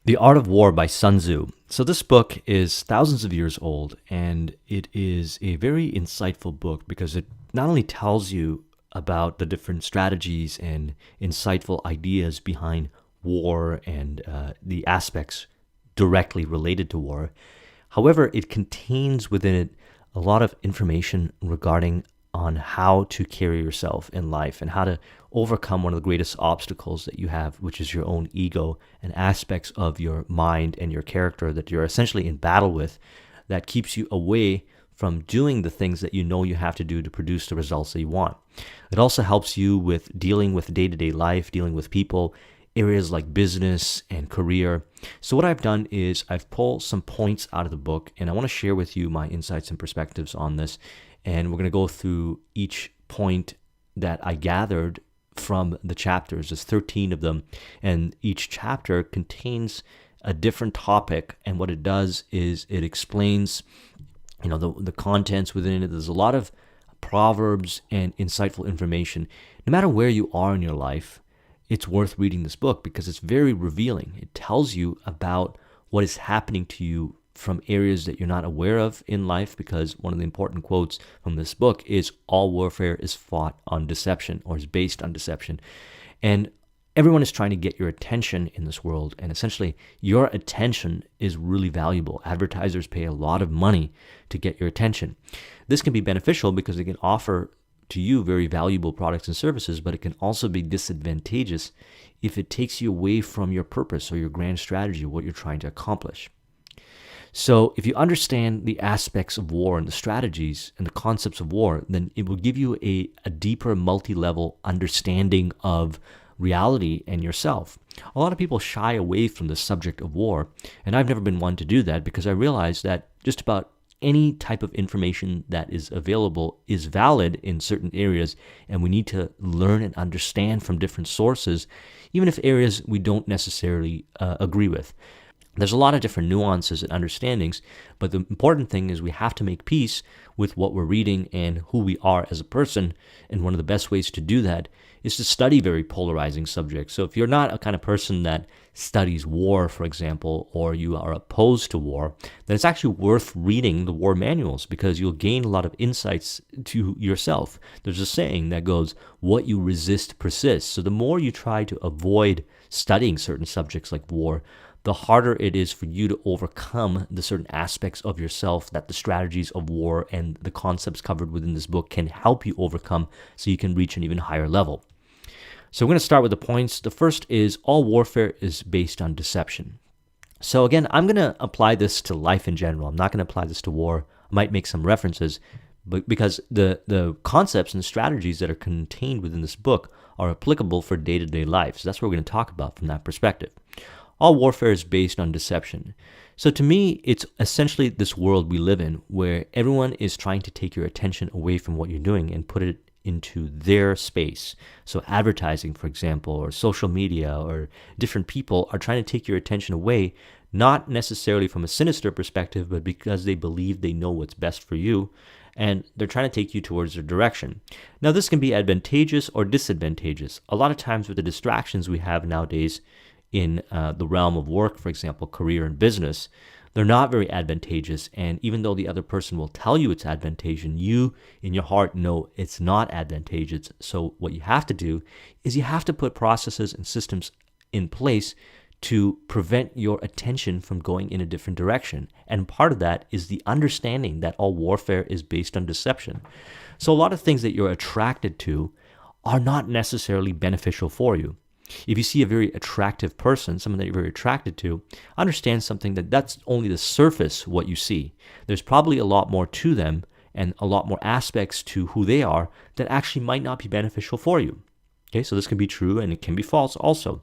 The Art of War by Sun Tzu. So this book is thousands of years old, and it is a very insightful book because it not only tells you about the different strategies and insightful ideas behind war and the aspects directly related to war. However, it contains within it a lot of information regarding on how to carry yourself in life and how to overcome one of the greatest obstacles that you have, which is your own ego and aspects of your mind and your character that you're essentially in battle with, that keeps you away from doing the things that you know you have to do to produce the results that you want. It also helps you with dealing with day-to-day life, dealing with people, areas like business and career. So what I've done is I've pulled some points out of the book, and I want to share with you my insights and perspectives on this. And we're going to go through each point that I gathered from the chapters. There's 13 of them, and each chapter contains a different topic. And what it does is it explains, the contents within it. There's a lot of proverbs and insightful information. No matter where you are in your life, it's worth reading this book because it's very revealing. It tells you about what is happening to you from areas that you're not aware of in life, because one of the important quotes from this book is all warfare is fought on deception, or is based on deception. And everyone is trying to get your attention in this world, and essentially your attention is really valuable. Advertisers pay a lot of money to get your attention. This can be beneficial because it can offer to you very valuable products and services, but it can also be disadvantageous if it takes you away from your purpose or your grand strategy, what you're trying to accomplish. So if you understand the aspects of war and the strategies and the concepts of war, then it will give you a deeper multi-level understanding of reality and yourself. A lot of people shy away from the subject of war, and I've never been one to do that because I realize that just about any type of information that is available is valid in certain areas, and we need to learn and understand from different sources, even if areas we don't necessarily agree with. There's a lot of different nuances and understandings, but the important thing is we have to make peace with what we're reading and who we are as a person, and one of the best ways to do that is to study very polarizing subjects. So if you're not a kind of person that studies war, for example, or you are opposed to war, then it's actually worth reading the war manuals because you'll gain a lot of insights to yourself. There's a saying that goes, what you resist persists. So the more you try to avoid studying certain subjects like war, the harder it is for you to overcome the certain aspects of yourself that the strategies of war and the concepts covered within this book can help you overcome so you can reach an even higher level. So we're going to start with the points. The first is all warfare is based on deception. So again, I'm going to apply this to life in general. I'm not going to apply this to war. I might make some references, but because the concepts and strategies that are contained within this book are applicable for day-to-day life. So that's what we're going to talk about from that perspective. All warfare is based on deception. So to me, it's essentially this world we live in where everyone is trying to take your attention away from what you're doing and put it into their space. So advertising, for example, or social media or different people are trying to take your attention away, not necessarily from a sinister perspective, but because they believe they know what's best for you, and they're trying to take you towards their direction. Now, this can be advantageous or disadvantageous. A lot of times with the distractions we have nowadays in the realm of work, for example, career and business, they're not very advantageous. And even though the other person will tell you it's advantageous, you in your heart know it's not advantageous. So what you have to do is you have to put processes and systems in place to prevent your attention from going in a different direction. And part of that is the understanding that all warfare is based on deception. So a lot of things that you're attracted to are not necessarily beneficial for you. If you see a very attractive person, someone that you're very attracted to, understand something that's only the surface what you see. There's probably a lot more to them and a lot more aspects to who they are that actually might not be beneficial for you. Okay, so this can be true and it can be false also.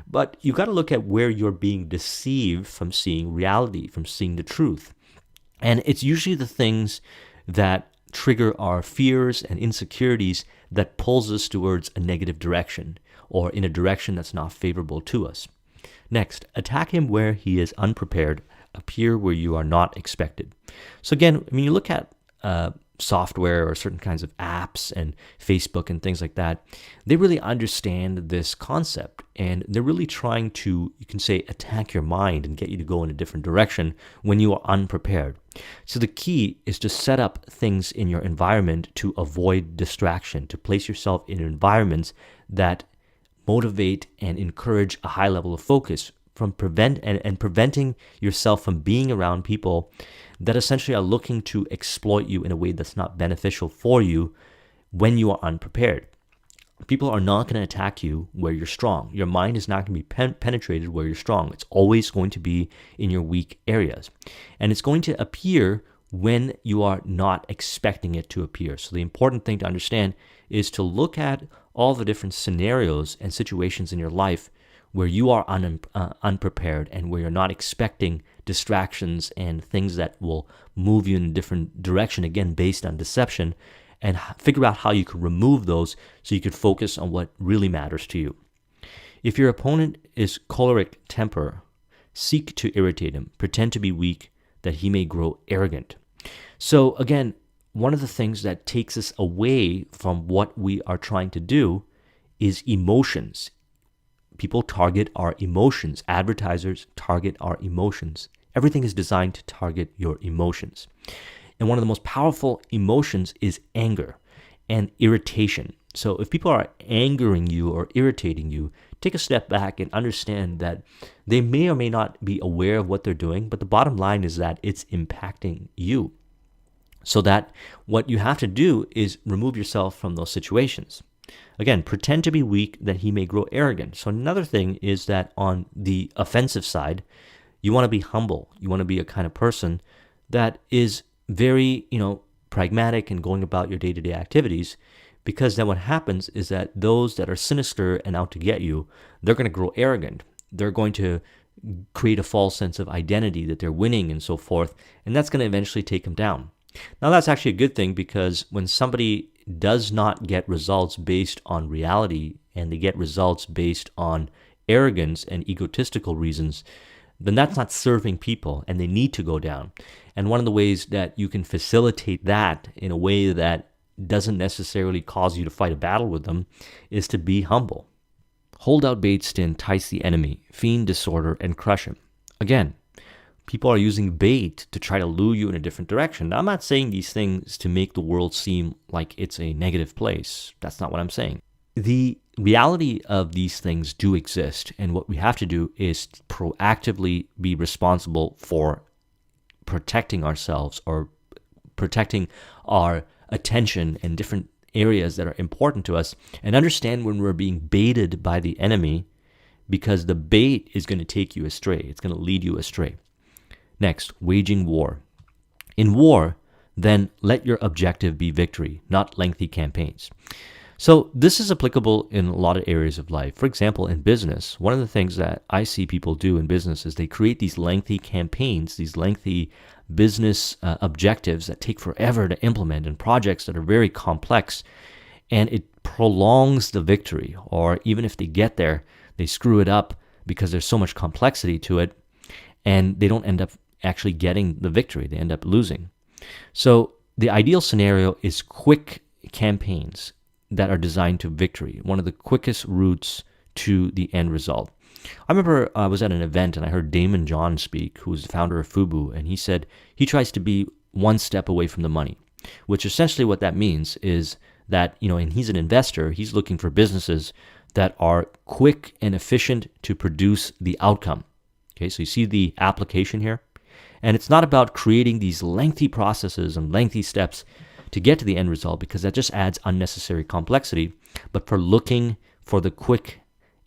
But you've got to look at where you're being deceived from seeing reality, from seeing the truth. And it's usually the things that trigger our fears and insecurities that pulls us towards a negative direction, or in a direction that's not favorable to us. Next, attack him where he is unprepared, appear where you are not expected. So again, when you look at software or certain kinds of apps and Facebook and things like that, they really understand this concept, and they're really trying to, you can say, attack your mind and get you to go in a different direction when you are unprepared. So the key is to set up things in your environment to avoid distraction, to place yourself in environments that motivate and encourage a high level of focus, from preventing yourself from being around people that essentially are looking to exploit you in a way that's not beneficial for you when you are unprepared. People are not going to attack you where you're strong. Your mind is not going to be penetrated where you're strong. It's always going to be in your weak areas. And it's going to appear when you are not expecting it to appear. So the important thing to understand is to look at all the different scenarios and situations in your life where you are unprepared and where you're not expecting distractions and things that will move you in a different direction, again, based on deception, and figure out how you could remove those so you could focus on what really matters to you. If your opponent is choleric temper, seek to irritate him, pretend to be weak, that he may grow arrogant. So again, one of the things that takes us away from what we are trying to do is emotions. People target our emotions. Advertisers target our emotions. Everything is designed to target your emotions. And one of the most powerful emotions is anger and irritation. So if people are angering you or irritating you, take a step back and understand that they may or may not be aware of what they're doing, but the bottom line is that it's impacting you. So that what you have to do is remove yourself from those situations. Again, pretend to be weak that he may grow arrogant. So another thing is that on the offensive side, you want to be humble. You want to be a kind of person that is very, pragmatic and going about your day-to-day activities, because then what happens is that those that are sinister and out to get you, they're going to grow arrogant. They're going to create a false sense of identity that they're winning and so forth, and that's going to eventually take them down. Now, that's actually a good thing, because when somebody does not get results based on reality and they get results based on arrogance and egotistical reasons, then that's not serving people and they need to go down. And one of the ways that you can facilitate that in a way that doesn't necessarily cause you to fight a battle with them is to be humble. Hold out baits to entice the enemy, feign disorder, and crush him. Again, people are using bait to try to lure you in a different direction. Now, I'm not saying these things to make the world seem like it's a negative place. That's not what I'm saying. The reality of these things do exist, and what we have to do is proactively be responsible for protecting ourselves or protecting our attention in different areas that are important to us, and understand when we're being baited by the enemy, because the bait is going to take you astray. It's going to lead you astray. Next, waging war. In war, then let your objective be victory, not lengthy campaigns. So this is applicable in a lot of areas of life. For example, in business, one of the things that I see people do in business is they create these lengthy campaigns, these lengthy business objectives that take forever to implement, and projects that are very complex, and it prolongs the victory. Or even if they get there, they screw it up because there's so much complexity to it, and they don't end up actually getting the victory. They end up losing. So the ideal scenario is quick campaigns that are designed to victory, one of the quickest routes to the end result. I remember I was at an event and I heard Damon John speak, who's the founder of Fubu, and he said he tries to be one step away from the money, which essentially what that means is that, and he's an investor, he's looking for businesses that are quick and efficient to produce the outcome. Okay, so you see the application here? And it's not about creating these lengthy processes and lengthy steps to get to the end result, because that just adds unnecessary complexity, but for looking for the quick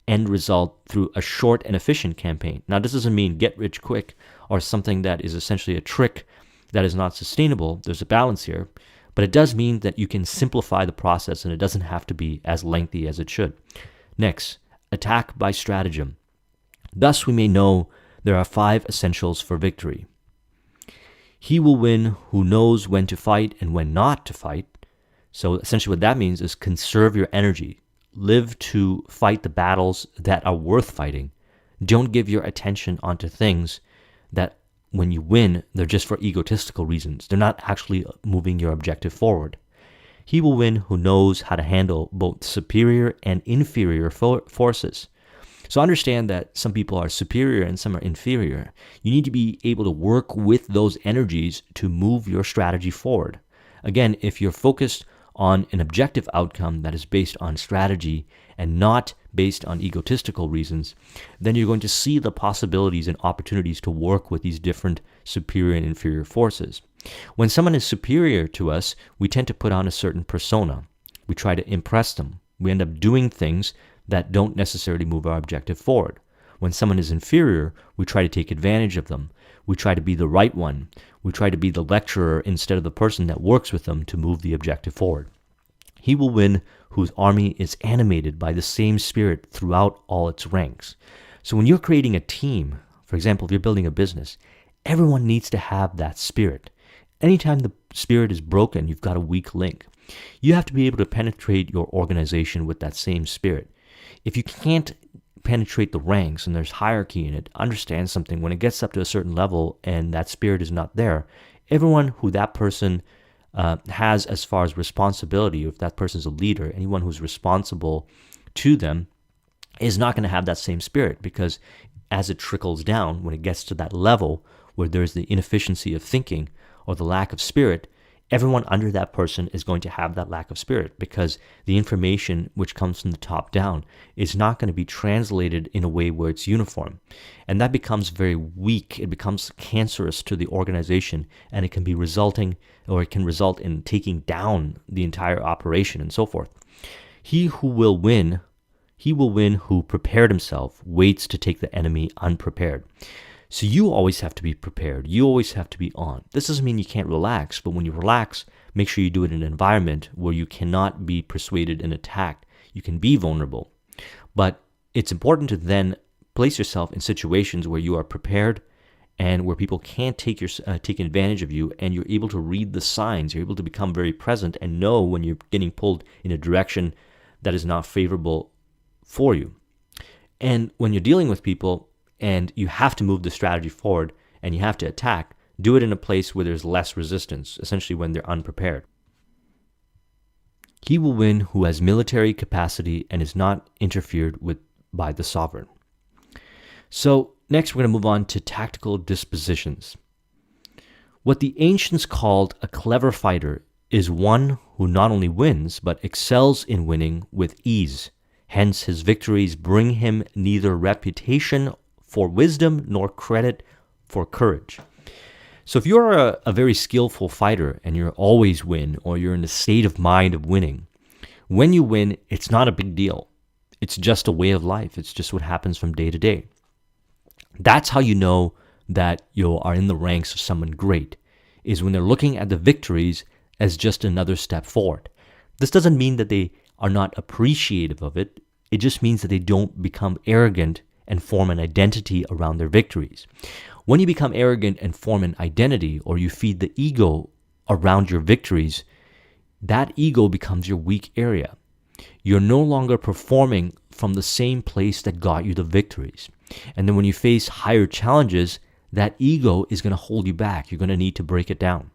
end result through a short and efficient campaign. Now, this doesn't mean get rich quick or something that is essentially a trick that is not sustainable. There's a balance here, but it does mean that you can simplify the process and it doesn't have to be as lengthy as it should. Next, attack by stratagem. Thus, we may know there are 5 essentials for victory. He will win who knows when to fight and when not to fight. So essentially what that means is conserve your energy. Live to fight the battles that are worth fighting. Don't give your attention onto things that when you win, they're just for egotistical reasons. They're not actually moving your objective forward. He will win who knows how to handle both superior and inferior forces. So understand that some people are superior and some are inferior. You need to be able to work with those energies to move your strategy forward. Again, if you're focused on an objective outcome that is based on strategy and not based on egotistical reasons, then you're going to see the possibilities and opportunities to work with these different superior and inferior forces. When someone is superior to us, we tend to put on a certain persona. We try to impress them. We end up doing things that don't necessarily move our objective forward. When someone is inferior, we try to take advantage of them. We try to be the right one. We try to be the lecturer instead of the person that works with them to move the objective forward. He will win whose army is animated by the same spirit throughout all its ranks. So when you're creating a team, for example, if you're building a business, everyone needs to have that spirit. Anytime the spirit is broken, you've got a weak link. You have to be able to penetrate your organization with that same spirit. If you can't penetrate the ranks and there's hierarchy in it, understand something. When it gets up to a certain level and that spirit is not there, everyone who that person has as far as responsibility, if that person is a leader, anyone who's responsible to them is not going to have that same spirit, because as it trickles down, when it gets to that level where there's the inefficiency of thinking or the lack of spirit, everyone under that person is going to have that lack of spirit, because the information which comes from the top down is not going to be translated in a way where it's uniform. And that becomes very weak. It becomes cancerous to the organization, and it can be resulting, or it can result in taking down the entire operation and so forth. He will win who prepared himself, waits to take the enemy unprepared. So you always have to be prepared. You always have to be on. This doesn't mean you can't relax, but when you relax, make sure you do it in an environment where you cannot be persuaded and attacked. You can be vulnerable. But it's important to then place yourself in situations where you are prepared and where people can't take advantage of you, and you're able to read the signs. You're able to become very present and know when you're getting pulled in a direction that is not favorable for you. And when you're dealing with people, and you have to move the strategy forward and you have to attack, do it in a place where there's less resistance, essentially when they're unprepared. He will win who has military capacity and is not interfered with by the sovereign. So next we're going to move on to tactical dispositions. What the ancients called a clever fighter is one who not only wins, but excels in winning with ease. Hence his victories bring him neither reputation for wisdom nor credit for courage. So if you're a very skillful fighter and you're always win, or you're in a state of mind of winning, when you win, it's not a big deal. It's just a way of life. It's just what happens from day to day. That's how you know that you are in the ranks of someone great, is when they're looking at the victories as just another step forward. This doesn't mean that they are not appreciative of it. It just means that they don't become arrogant and form an identity around their victories. When you become arrogant and form an identity, or you feed the ego around your victories, that ego becomes your weak area. You're no longer performing from the same place that got you the victories. And then when you face higher challenges, that ego is going to hold you back. You're going to need to break it down.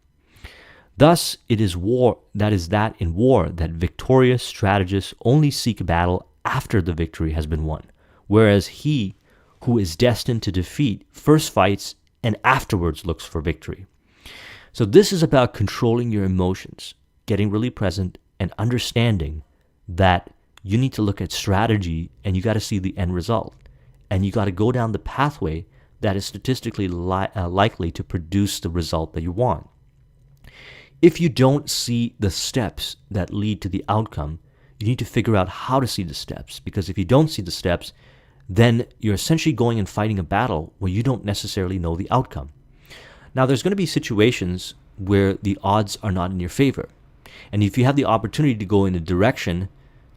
Thus, it is that in war that victorious strategists only seek battle after the victory has been won, whereas he who is destined to defeat first fights and afterwards looks for victory. So this is about controlling your emotions, getting really present, and understanding that you need to look at strategy and you got to see the end result. And you got to go down the pathway that is statistically likely to produce the result that you want. If you don't see the steps that lead to the outcome, you need to figure out how to see the steps, because if you don't see the steps, then you're essentially going and fighting a battle where you don't necessarily know the outcome. Now, there's going to be situations where the odds are not in your favor. And if you have the opportunity to go in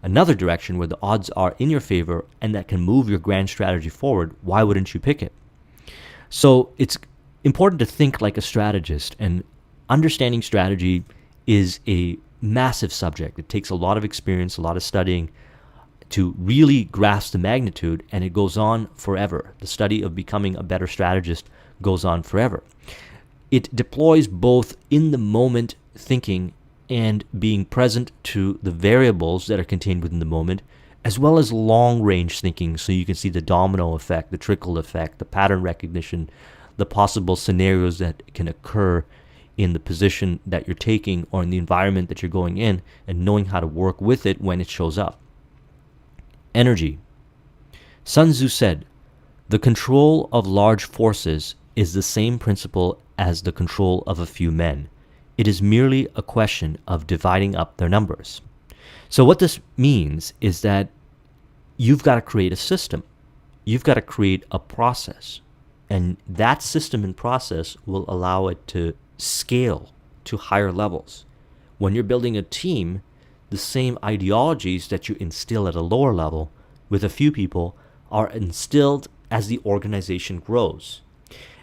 another direction where the odds are in your favor and that can move your grand strategy forward, why wouldn't you pick it? So it's important to think like a strategist, and understanding strategy is a massive subject. It takes a lot of experience, a lot of studying to really grasp the magnitude, and it goes on forever. The study of becoming a better strategist goes on forever. It deploys both in the moment thinking and being present to the variables that are contained within the moment, as well as long range thinking, so you can see the domino effect, the trickle effect, the pattern recognition, the possible scenarios that can occur in the position that you're taking or in the environment that you're going in, and knowing how to work with it when it shows up. Energy. Sun Tzu said, "The control of large forces is the same principle as the control of a few men. It is merely a question of dividing up their numbers." So what this means is that you've got to create a system. You've got to create a process. And that system and process will allow it to scale to higher levels. When you're building a team, the same ideologies that you instill at a lower level with a few people are instilled as the organization grows.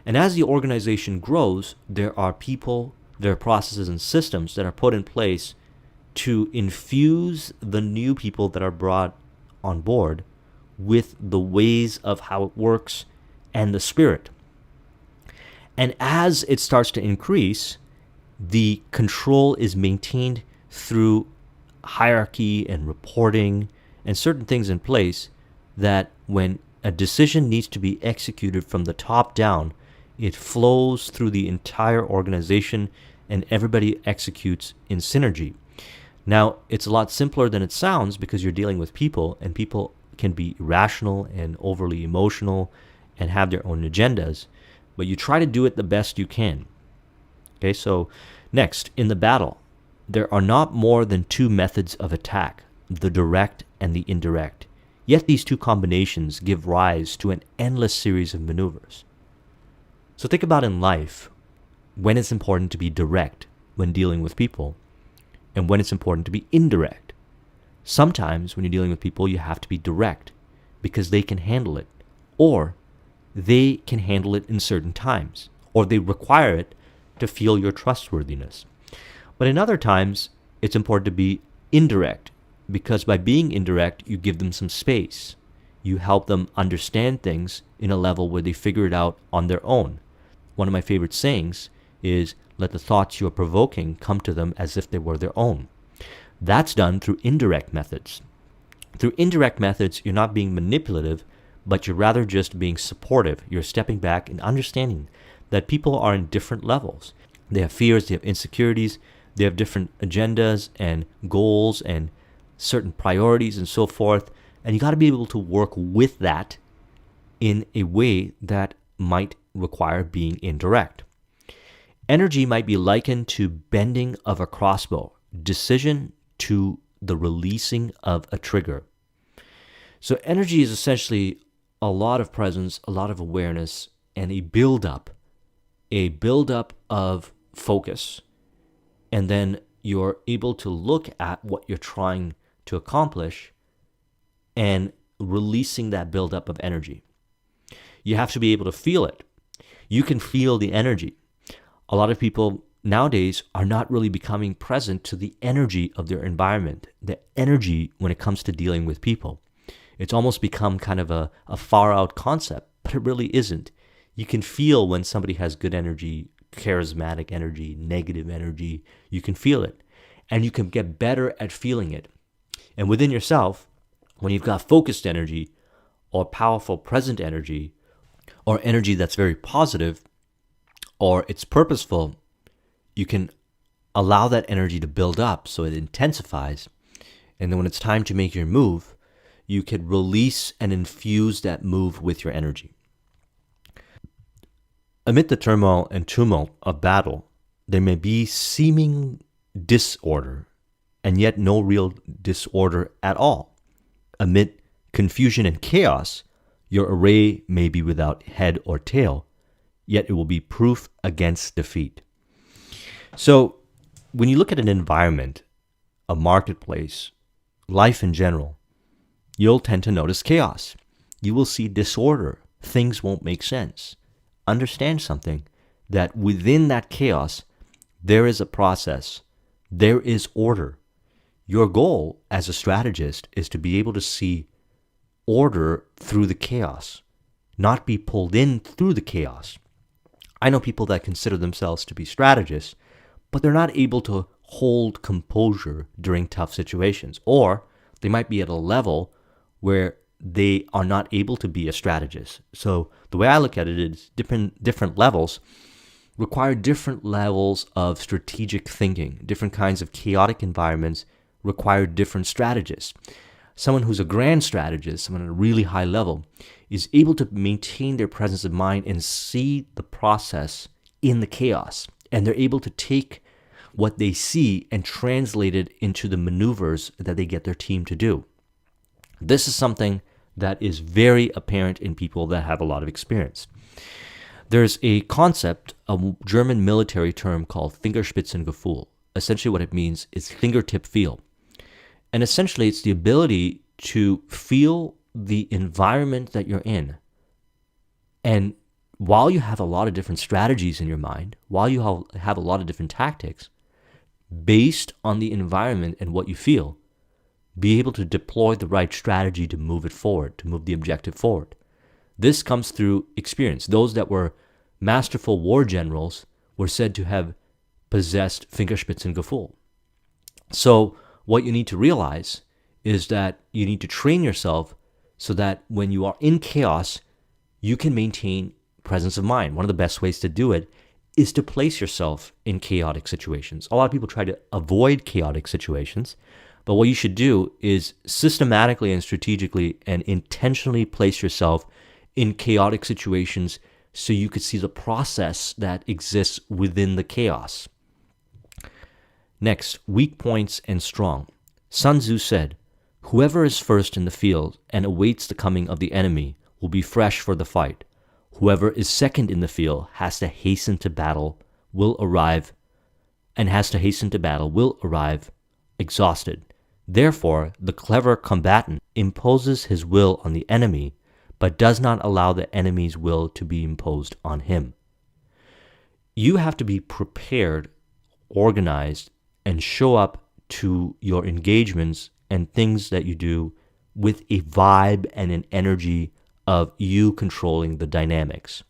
And as the organization grows, there are people, there are processes and systems that are put in place to infuse the new people that are brought on board with the ways of how it works and the spirit. And as it starts to increase, the control is maintained through hierarchy and reporting and certain things in place that when a decision needs to be executed from the top down, it flows through the entire organization and everybody executes in synergy. Now, it's a lot simpler than it sounds because you're dealing with people, and people can be irrational and overly emotional and have their own agendas, but you try to do it the best you can. Okay, so next, in the battle, there are not more than two methods of attack, the direct and the indirect. Yet these two combinations give rise to an endless series of maneuvers. So think about in life when it's important to be direct when dealing with people and when it's important to be indirect. Sometimes when you're dealing with people, you have to be direct because they can handle it, or they can handle it in certain times, or they require it to feel your trustworthiness. But in other times, it's important to be indirect because by being indirect, you give them some space. You help them understand things in a level where they figure it out on their own. One of my favorite sayings is, let the thoughts you are provoking come to them as if they were their own. That's done through indirect methods. Through indirect methods, you're not being manipulative, but you're rather just being supportive. You're stepping back and understanding that people are in different levels. They have fears, they have insecurities, they have different agendas and goals and certain priorities and so forth. And you got to be able to work with that in a way that might require being indirect. Energy might be likened to bending of a crossbow, decision to the releasing of a trigger. So energy is essentially a lot of presence, a lot of awareness, and a buildup of focus. And then you're able to look at what you're trying to accomplish and releasing that buildup of energy. You have to be able to feel it. You can feel the energy. A lot of people nowadays are not really becoming present to the energy of their environment, the energy when it comes to dealing with people. It's almost become kind of a far out concept, but it really isn't. You can feel when somebody has good energy, charismatic energy, negative energy. You can feel it, and you can get better at feeling it. And within yourself, when you've got focused energy or powerful present energy or energy that's very positive or it's purposeful, you can allow that energy to build up so it intensifies. And then when it's time to make your move, you can release and infuse that move with your energy. Amid the turmoil and tumult of battle, there may be seeming disorder and yet no real disorder at all. Amid confusion and chaos, your array may be without head or tail, yet it will be proof against defeat. So when you look at an environment, a marketplace, life in general, you'll tend to notice chaos. You will see disorder. Things won't make sense. Understand something, that within that chaos, there is a process. There is order. Your goal as a strategist is to be able to see order through the chaos, not be pulled in through the chaos. I know people that consider themselves to be strategists, but they're not able to hold composure during tough situations. Or they might be at a level where they are not able to be a strategist. So the way I look at it is different levels require different levels of strategic thinking. Different kinds of chaotic environments require different strategists. Someone who's a grand strategist, someone at a really high level, is able to maintain their presence of mind and see the process in the chaos. And they're able to take what they see and translate it into the maneuvers that they get their team to do. This is something that is very apparent in people that have a lot of experience. There's a concept, a German military term called Fingerspitzengefühl. Essentially what it means is fingertip feel. And essentially it's the ability to feel the environment that you're in. And while you have a lot of different strategies in your mind, while you have a lot of different tactics, based on the environment and what you feel, be able to deploy the right strategy to move it forward, to move the objective forward. This comes through experience. Those that were masterful war generals were said to have possessed Fingerspitzengefühl. So what you need to realize is that you need to train yourself so that when you are in chaos, you can maintain presence of mind. One of the best ways to do it is to place yourself in chaotic situations. A lot of people try to avoid chaotic situations, but what you should do is systematically and strategically and intentionally place yourself in chaotic situations so you could see the process that exists within the chaos. Next, weak points and strong. Sun Tzu said, "Whoever is first in the field and awaits the coming of the enemy will be fresh for the fight. Whoever is second in the field has to hasten to battle, will arrive exhausted. Therefore, the clever combatant imposes his will on the enemy, but does not allow the enemy's will to be imposed on him." You have to be prepared, organized, and show up to your engagements and things that you do with a vibe and an energy of you controlling the dynamics.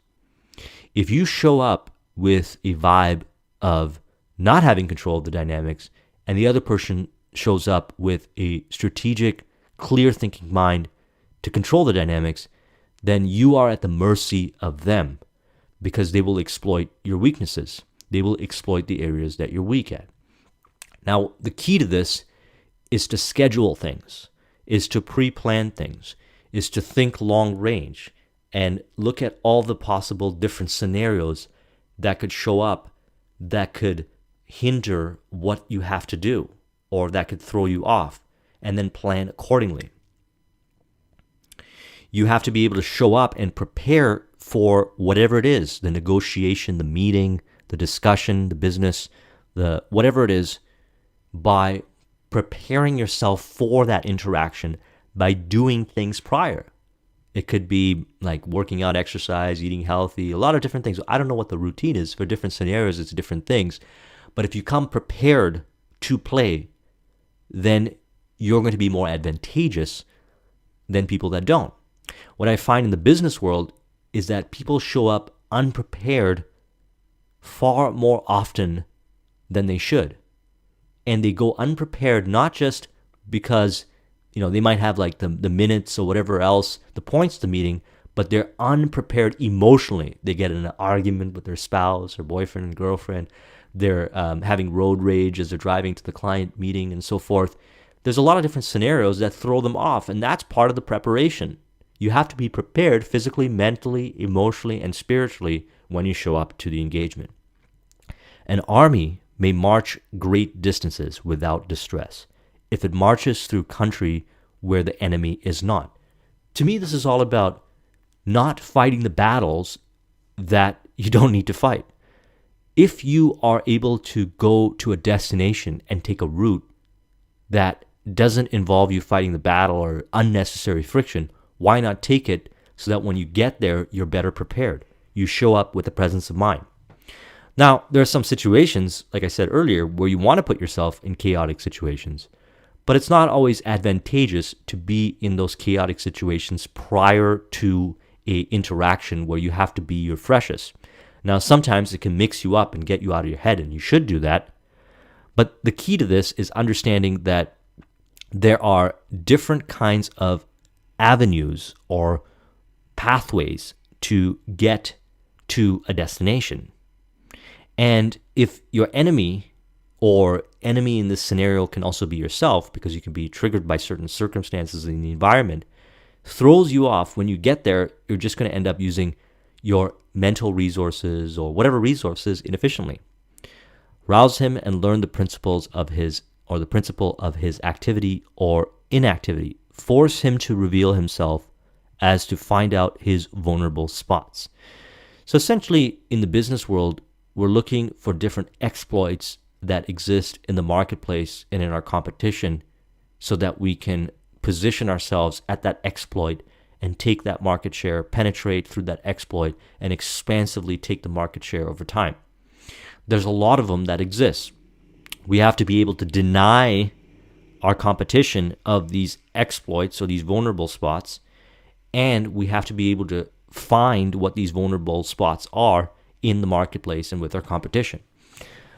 If you show up with a vibe of not having control of the dynamics and the other person shows up with a strategic, clear thinking mind to control the dynamics, then you are at the mercy of them because they will exploit your weaknesses. They will exploit the areas that you're weak at. Now, the key to this is to schedule things, is to pre-plan things, is to think long range and look at all the possible different scenarios that could show up that could hinder what you have to do or that could throw you off, and then plan accordingly. You have to be able to show up and prepare for whatever it is, the negotiation, the meeting, the discussion, the business, the whatever it is, by preparing yourself for that interaction by doing things prior. It could be like working out, exercise, eating healthy, a lot of different things. I don't know what the routine is. For different scenarios, it's different things. But if you come prepared to play, then you're going to be more advantageous than people that don't. What I find in the business world is that people show up unprepared far more often than they should. And they go unprepared not just because, they might have like the minutes or whatever else, the points to the meeting, but they're unprepared emotionally. They get in an argument with their spouse or boyfriend and girlfriend. They're having road rage as they're driving to the client meeting and so forth. There's a lot of different scenarios that throw them off, and that's part of the preparation. You have to be prepared physically, mentally, emotionally, and spiritually when you show up to the engagement. An army may march great distances without distress if it marches through country where the enemy is not. To me, this is all about not fighting the battles that you don't need to fight. If you are able to go to a destination and take a route that doesn't involve you fighting the battle or unnecessary friction, why not take it so that when you get there, you're better prepared? You show up with a presence of mind. Now, there are some situations, like I said earlier, where you want to put yourself in chaotic situations, but it's not always advantageous to be in those chaotic situations prior to a interaction where you have to be your freshest. Now, sometimes it can mix you up and get you out of your head, and you should do that. But the key to this is understanding that there are different kinds of avenues or pathways to get to a destination. And if your enemy, or enemy in this scenario can also be yourself, because you can be triggered by certain circumstances in the environment, throws you off, when you get there, you're just going to end up using your mental resources or whatever resources inefficiently. Rouse him and learn the principles of his, or the principle of his activity or inactivity. Force him to reveal himself as to find out his vulnerable spots. So essentially, in the business world, we're looking for different exploits that exist in the marketplace and in our competition so that we can position ourselves at that exploit and take that market share, penetrate through that exploit, and expansively take the market share over time. There's a lot of them that exist. We have to be able to deny our competition of these exploits or these vulnerable spots, and we have to be able to find what these vulnerable spots are in the marketplace and with our competition.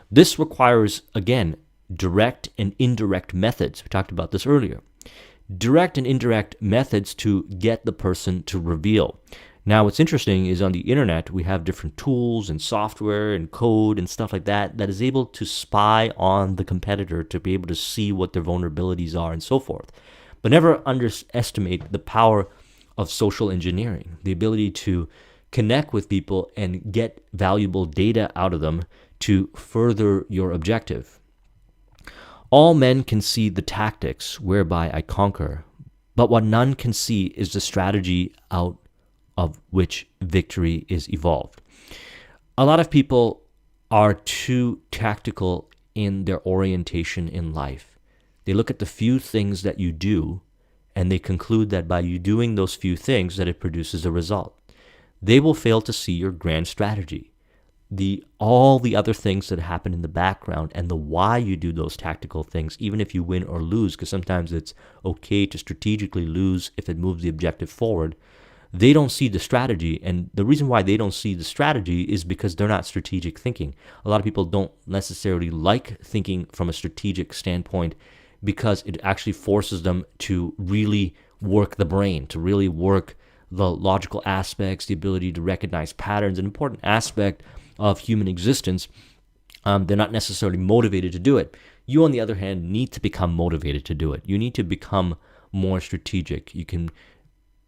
This requires, again, direct and indirect methods. We talked about this earlier. Direct and indirect methods to get the person to reveal. Now, what's interesting is on the internet, we have different tools and software and code and stuff like that that is able to spy on the competitor to be able to see what their vulnerabilities are and so forth. But never underestimate the power of social engineering, the ability to connect with people and get valuable data out of them to further your objective. All men can see the tactics whereby I conquer, but what none can see is the strategy out of which victory is evolved. A lot of people are too tactical in their orientation in life. They look at the few things that you do and they conclude that by you doing those few things that it produces a result. They will fail to see your grand strategy, all the other things that happen in the background and the why you do those tactical things, even if you win or lose, because sometimes it's okay to strategically lose if it moves the objective forward. They don't see the strategy, and the reason why they don't see the strategy is because they're not strategic thinking. A lot of people don't necessarily like thinking from a strategic standpoint because it actually forces them to really work the brain, to really work the logical aspects, the ability to recognize patterns, an important aspect of human existence. They're not necessarily motivated to do it. You, on the other hand, need to become motivated to do it. You need to become more strategic. You can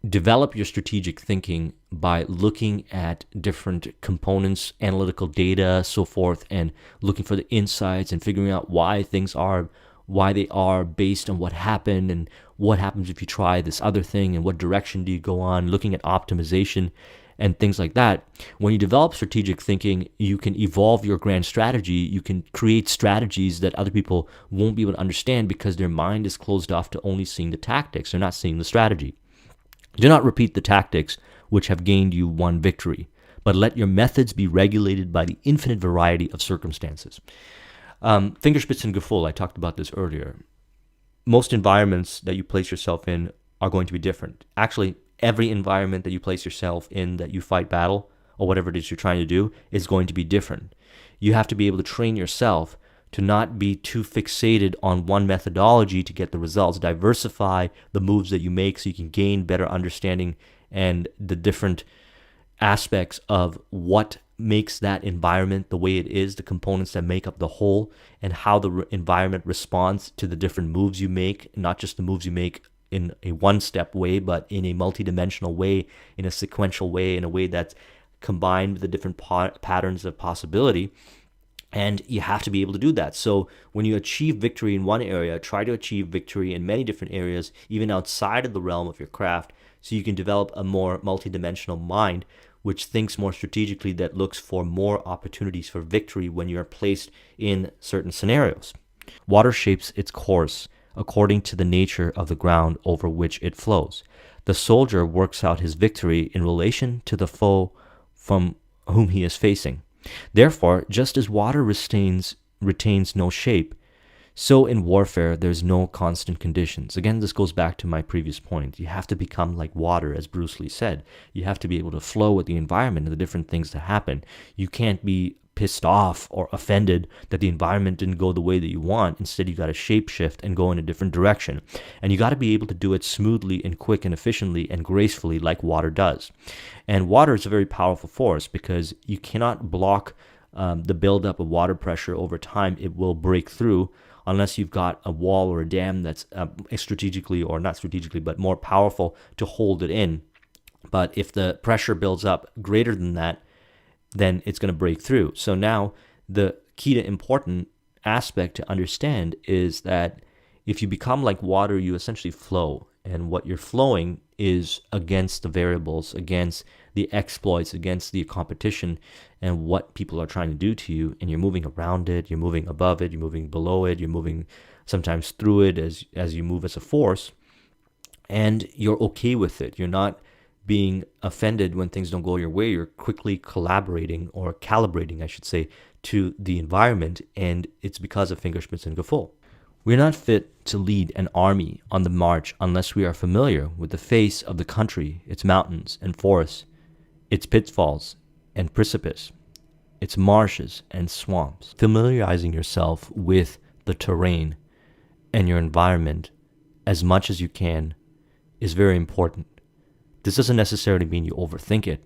develop your strategic thinking by looking at different components, analytical data, so forth, and looking for the insights and figuring out why things are why they are based on what happened and what happens if you try this other thing and what direction do you go on, looking at optimization and things like that. When you develop strategic thinking, you can evolve your grand strategy. You can create strategies that other people won't be able to understand because their mind is closed off to only seeing the tactics. They're not seeing the strategy. Do not repeat the tactics which have gained you one victory, but let your methods be regulated by the infinite variety of circumstances. Fingerspitzengefühl, I talked about this earlier. Most environments that you place yourself in are going to be different. Actually, every environment that you place yourself in that you fight battle or whatever it is you're trying to do is going to be different. You have to be able to train yourself to not be too fixated on one methodology to get the results. Diversify the moves that you make so you can gain better understanding and the different aspects of what makes that environment the way it is, the components that make up the whole, and how the environment responds to the different moves you make, not just the moves you make in a one-step way, but in a multidimensional way, in a sequential way, in a way that's combined with the different patterns of possibility. And you have to be able to do that. So when you achieve victory in one area, try to achieve victory in many different areas, even outside of the realm of your craft, so you can develop a more multidimensional mind, which thinks more strategically, that looks for more opportunities for victory when you're placed in certain scenarios. Water shapes its course according to the nature of the ground over which it flows. The soldier works out his victory in relation to the foe from whom he is facing. Therefore, just as water retains no shape, So in warfare, there's no constant conditions. Again, this goes back to my previous point. You have to become like water, as Bruce Lee said. You have to be able to flow with the environment and the different things that happen. You can't be pissed off or offended that the environment didn't go the way that you want. Instead, you got to shape shift and go in a different direction. And you got to be able to do it smoothly and quick and efficiently and gracefully like water does. And water is a very powerful force because you cannot block the buildup of water pressure over time. It will break through unless you've got a wall or a dam that's strategically, or not strategically, but more powerful to hold it in. But if the pressure builds up greater than that, then it's going to break through. So now the key to important aspect to understand is that if you become like water, you essentially flow. And what you're flowing is against the variables, against the exploits, against the competition and what people are trying to do to you. And you're moving around it, you're moving above it, you're moving below it, you're moving sometimes through it as you move as a force. And you're okay with it. You're not being offended when things don't go your way. You're quickly collaborating, or calibrating, I should say, to the environment. And it's because of Fingerspitzengefühl. We're not fit to lead an army on the march unless we are familiar with the face of the country, its mountains and forests, its pitfalls and precipice, its marshes and swamps. Familiarizing yourself with the terrain and your environment as much as you can is very important. This doesn't necessarily mean you overthink it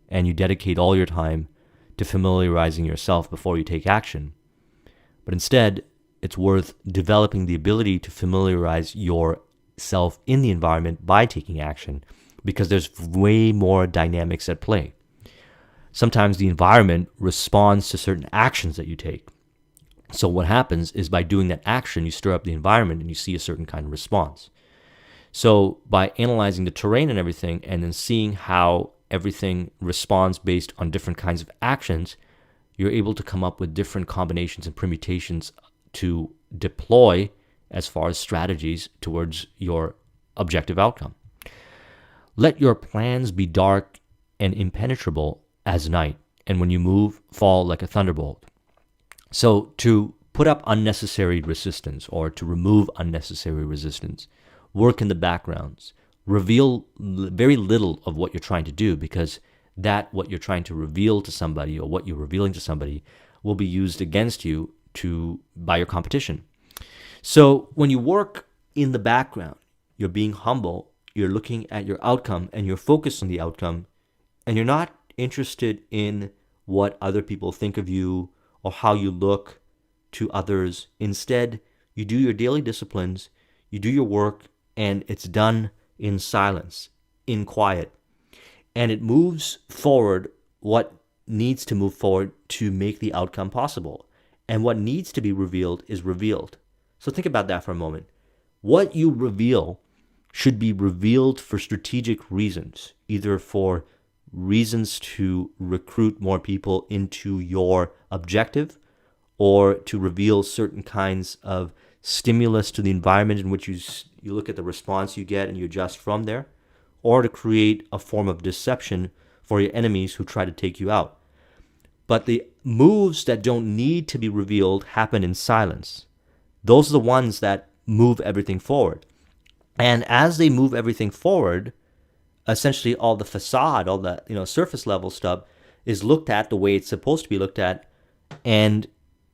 and you dedicate all your time to familiarizing yourself before you take action. But instead, it's worth developing the ability to familiarize yourself in the environment by taking action, because there's way more dynamics at play. Sometimes the environment responds to certain actions that you take. So what happens is by doing that action, you stir up the environment and you see a certain kind of response. So by analyzing the terrain and everything, and then seeing how everything responds based on different kinds of actions, you're able to come up with different combinations and permutations to deploy as far as strategies towards your objective outcome. Let your plans be dark and impenetrable as night, and when you move, fall like a thunderbolt. So to put up unnecessary resistance, or to remove unnecessary resistance, work in the backgrounds, reveal very little of what you're trying to do, because that what you're trying to reveal to somebody, or what you're revealing to somebody, will be used against you by your competition. So when you work in the background, you're being humble, you're looking at your outcome, and you're focused on the outcome, and you're not interested in what other people think of you or how you look to others. Instead, you do your daily disciplines, you do your work, and it's done in silence, in quiet. And it moves forward what needs to move forward to make the outcome possible. And what needs to be revealed is revealed. So think about that for a moment. What you reveal should be revealed for strategic reasons, either for reasons to recruit more people into your objective, or to reveal certain kinds of stimulus to the environment in which you look at the response you get and you adjust from there, or to create a form of deception for your enemies who try to take you out. But the moves that don't need to be revealed happen in silence. Those are the ones that move everything forward. And as they move everything forward, essentially all the facade, all the surface level stuff is looked at the way it's supposed to be looked at, and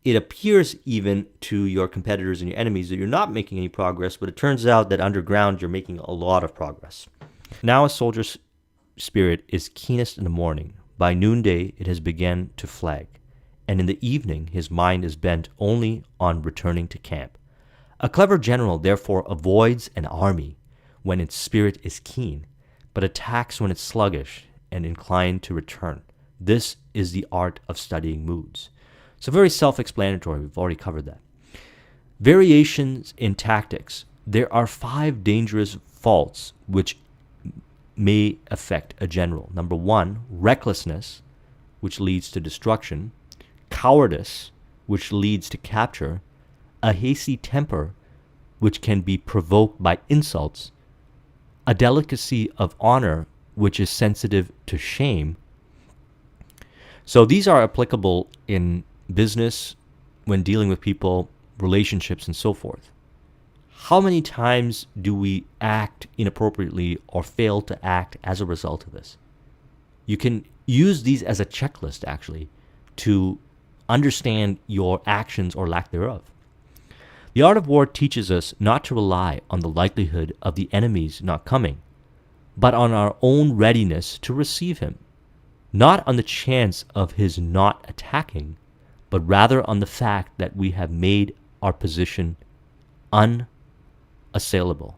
it appears even to your competitors and your enemies that you're not making any progress, but it turns out that underground you're making a lot of progress. Now a soldier's spirit is keenest in the morning. By noonday it has begun to flag, and in the evening his mind is bent only on returning to camp. A clever general therefore avoids an army when its spirit is keen, but attacks when it's sluggish and inclined to return. This is the art of studying moods. So very self-explanatory, we've already covered that. Variations in tactics. There are 5 dangerous faults which may affect a general. Number 1, recklessness, which leads to destruction; cowardice, which leads to capture; a hasty temper, which can be provoked by insults; a delicacy of honor, which is sensitive to shame. So these are applicable in business when dealing with people relationships, and so forth. How many times do we act inappropriately or fail to act as a result of this? You can use these as a checklist, actually, to understand your actions or lack thereof. The art of war teaches us not to rely on the likelihood of the enemy's not coming, but on our own readiness to receive him, not on the chance of his not attacking, but rather on the fact that we have made our position unassailable.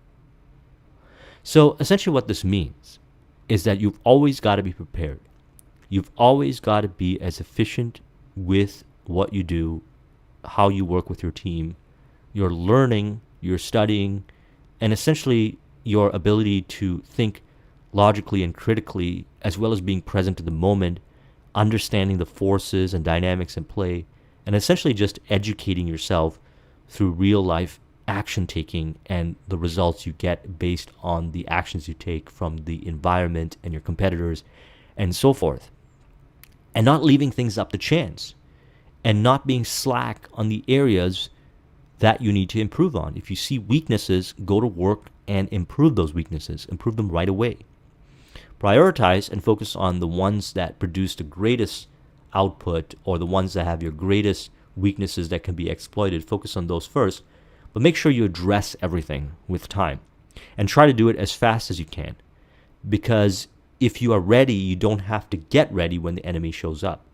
So essentially what this means is that you've always got to be prepared. You've always got to be as efficient with what you do, how you work with your team, your learning, your studying, and essentially your ability to think logically and critically, as well as being present in the moment, understanding the forces and dynamics in play, and essentially just educating yourself through real life action taking and the results you get based on the actions you take from the environment and your competitors and so forth. And not leaving things up to chance, and not being slack on the areas that you need to improve on. If you see weaknesses, go to work and improve those weaknesses, improve them right away. Prioritize and focus on the ones that produce the greatest output, or the ones that have your greatest weaknesses that can be exploited. Focus on those first, but make sure you address everything with time and try to do it as fast as you can, because if you are ready, you don't have to get ready when the enemy shows up.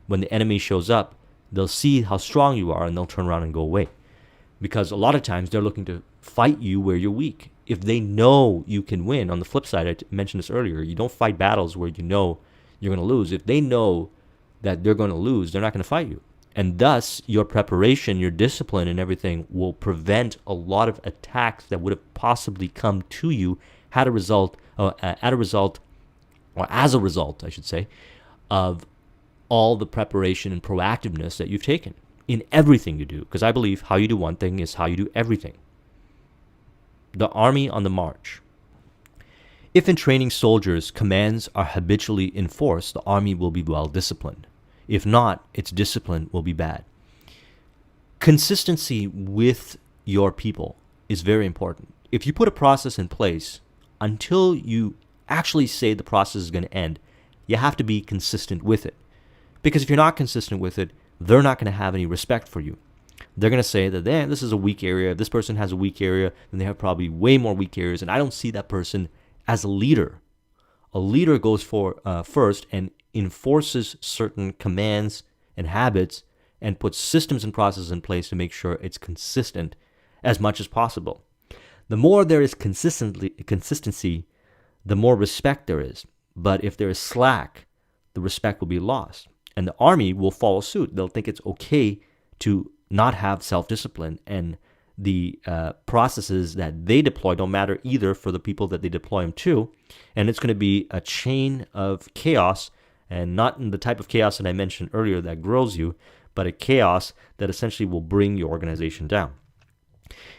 When the enemy shows up, they'll see how strong you are and they'll turn around and go away, because a lot of times they're looking to fight you where you're weak. If they know you can win, on the flip side, I mentioned this earlier, you don't fight battles where you know you're going to lose. If they know that they're going to lose, they're not going to fight you. And thus, your preparation, your discipline, and everything will prevent a lot of attacks that would have possibly come to you as a result, I should say, of all the preparation and proactiveness that you've taken in everything you do. Because I believe how you do one thing is how you do everything. The army on the march. If in training soldiers, commands are habitually enforced, the army will be well disciplined. If not, its discipline will be bad. Consistency with your people is very important. If you put a process in place, until you actually say the process is going to end, you have to be consistent with it. Because if you're not consistent with it, they're not going to have any respect for you. They're going to say that, this is a weak area, if this person has a weak area, then they have probably way more weak areas, and I don't see that person as a leader. A leader goes for first and enforces certain commands and habits and puts systems and processes in place to make sure it's consistent as much as possible. The more there is consistency, the more respect there is. But if there is slack, the respect will be lost. And the army will follow suit. They'll think it's okay to not have self-discipline, and the processes that they deploy don't matter either for the people that they deploy them to. And it's going to be a chain of chaos, and not in the type of chaos that I mentioned earlier that grows you, but a chaos that essentially will bring your organization down.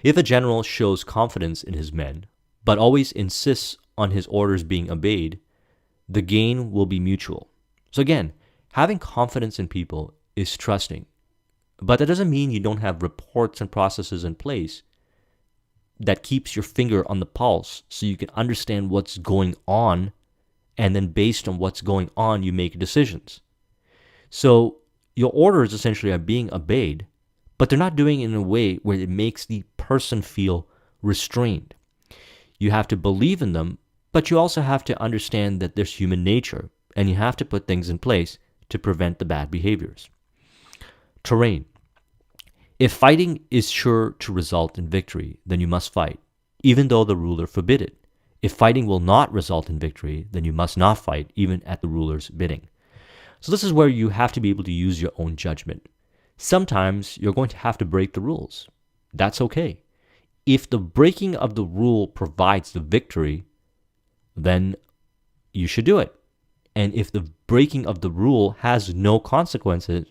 If a general shows confidence in his men, but always insists on his orders being obeyed, the gain will be mutual. So again, having confidence in people is trusting. But that doesn't mean you don't have reports and processes in place that keeps your finger on the pulse so you can understand what's going on, and then based on what's going on, you make decisions. So your orders essentially are being obeyed, but they're not doing it in a way where it makes the person feel restrained. You have to believe in them, but you also have to understand that there's human nature, and you have to put things in place to prevent the bad behaviors. Terrain. If fighting is sure to result in victory, then you must fight, even though the ruler forbid it. If fighting will not result in victory, then you must not fight, even at the ruler's bidding. So this is where you have to be able to use your own judgment. Sometimes you're going to have to break the rules. That's okay. If the breaking of the rule provides the victory, then you should do it. And if the breaking of the rule has no consequences,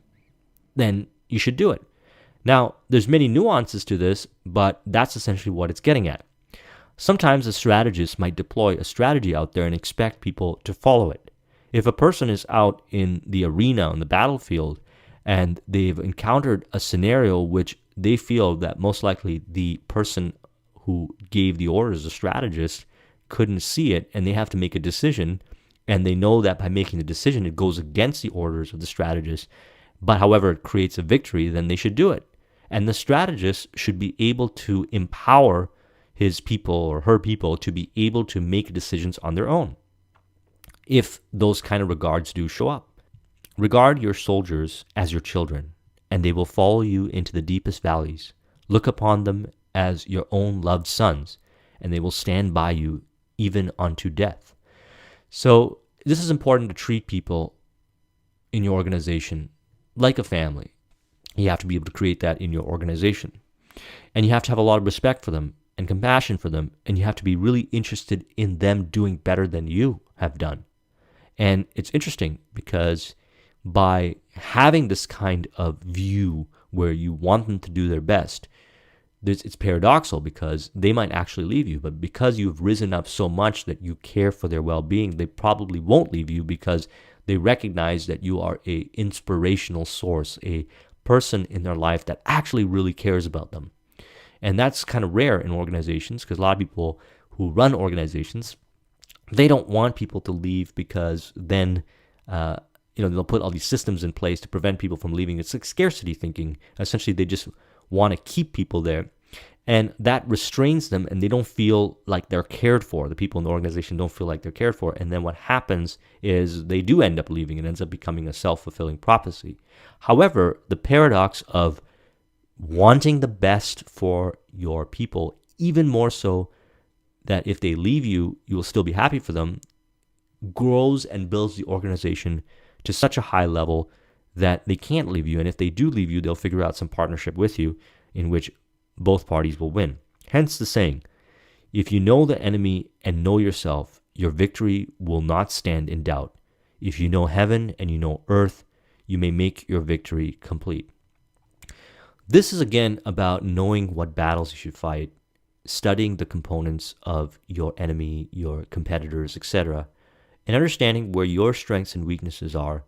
then you should do it. Now, there's many nuances to this, but that's essentially what it's getting at. Sometimes a strategist might deploy a strategy out there and expect people to follow it. If a person is out in the arena, on the battlefield, and they've encountered a scenario which they feel that most likely the person who gave the orders, the strategist, couldn't see it, and they have to make a decision, and they know that by making the decision it goes against the orders of the strategist, but however it creates a victory, then they should do it. And the strategist should be able to empower his people or her people to be able to make decisions on their own, if those kind of regards do show up. Regard your soldiers as your children, and they will follow you into the deepest valleys. Look upon them as your own loved sons, and they will stand by you even unto death. So this is important to treat people in your organization like a family. You have to be able to create that in your organization. And you have to have a lot of respect for them and compassion for them, and you have to be really interested in them doing better than you have done. And it's interesting because by having this kind of view where you want them to do their best, it's paradoxical because they might actually leave you, but because you've risen up so much that you care for their well-being, they probably won't leave you because they recognize that you are an inspirational source, a person in their life that actually really cares about them. And that's kind of rare in organizations because a lot of people who run organizations, they don't want people to leave because then they'll put all these systems in place to prevent people from leaving. It's like scarcity thinking. Essentially, they just want to keep people there. And that restrains them, and they don't feel like they're cared for. The people in the organization don't feel like they're cared for. And then what happens is they do end up leaving. It ends up becoming a self-fulfilling prophecy. However, the paradox of wanting the best for your people, even more so that if they leave you, you will still be happy for them, grows and builds the organization to such a high level that they can't leave you. And if they do leave you, they'll figure out some partnership with you in which both parties will win. Hence the saying, if you know the enemy and know yourself, your victory will not stand in doubt. If you know heaven and you know earth, you may make your victory complete. This is again about knowing what battles you should fight, studying the components of your enemy, your competitors, etc., and understanding where your strengths and weaknesses are,